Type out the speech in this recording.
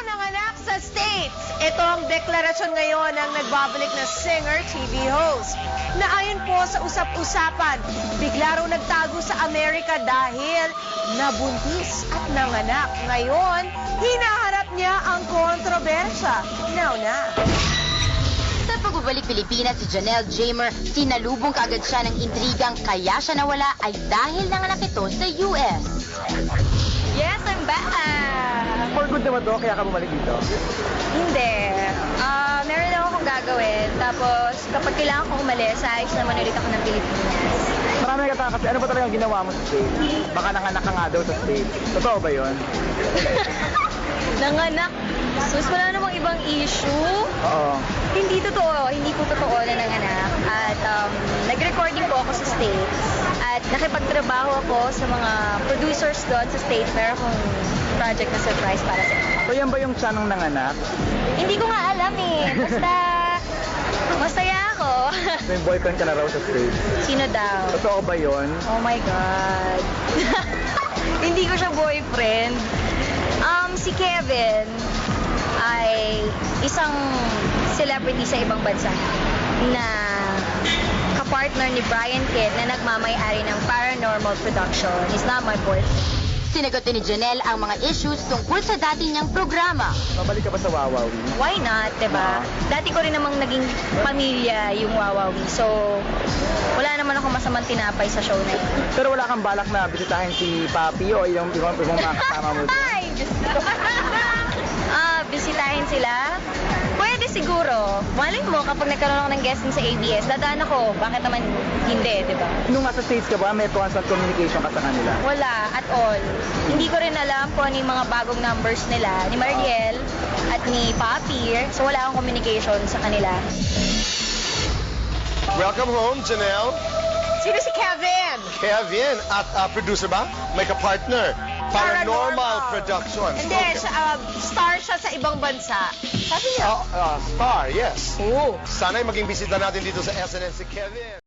nanganak sa States. Ito ang deklarasyon ngayon ng nagbabalik na singer, TV host. Na ayon po sa usap-usapan, bigla raw nagtago sa Amerika dahil nabuntis at nanganak. Ngayon, hinaharap niya ang kontrobersya. Now na. Sa pagbabalik Pilipinas si Janelle Jamer, sinalubong kaagad siya ng intrigang kaya siya nawala ay dahil nanganak ito sa US. Yes, I'm back! For good naman to, kaya ka bumalik dito? Hindi. Meron lang akong gagawin. Tapos, kapag kailangan kong umalis, ayos naman ulit ako ng Pilipinas. Marami nagtataka kasi ano ba talagang ginawa mo sa States? Baka nanganak ka nga daw sa States. Totoo ba yun? Nanganak. Sus, wala namang ibang issue. Oo. Hindi totoo. Hindi ko totoo na nanganak. At nag-recording po ako sa States. At nakipagtrabaho ako sa mga producers doon sa States. Meron akong project na surprise para sa inyo. So yan ba yung siya nung nanganak? Hindi ko nga alam eh. Basta, masaya ako. May boyfriend ka na raw sa States. Sino daw? Totoo ba yun? Oh my God. Hindi ko siya boyfriend. Si Kevin ay isang celebrity sa ibang bansa na kapartner ni Brian Kidd na nagmamay-ari ng Paranormal Production. He's not my boyfriend. Sinagot ni Janelle ang mga issues tungkol sa dati niyang programa. Mabalik ka ba sa Wawawi? Why not, diba? Dati ko rin namang naging pamilya yung Wawawi. So, wala naman ako masamang tinapay sa show na yun. Pero wala kang balak na bisitahin si Papi o yung ibang mga kasama mo doon? Ay, Diyos ko. Bisitahin sila? Pwede siguro. Malay mo, kapag nagkaroon ako ng guesting sa ABS, dadaan ako. Bakit naman hindi, di ba? Nung nasa States ka ba, may constant communication ka sa kanila? Wala, at all. Hindi ko rin alam kung ano yung mga bagong numbers nila, ni Mariel at ni Papi. So wala akong communication sa kanila. Welcome home, Janelle. Sino si Kevin? Kevin, at producer ba? May ka-partner. Paranormal Productions. Hindi, star siya sa ibang bansa. Sabi niya. Star, yes. Oo. Sana'y maging bisita natin dito sa SNN si Kevin.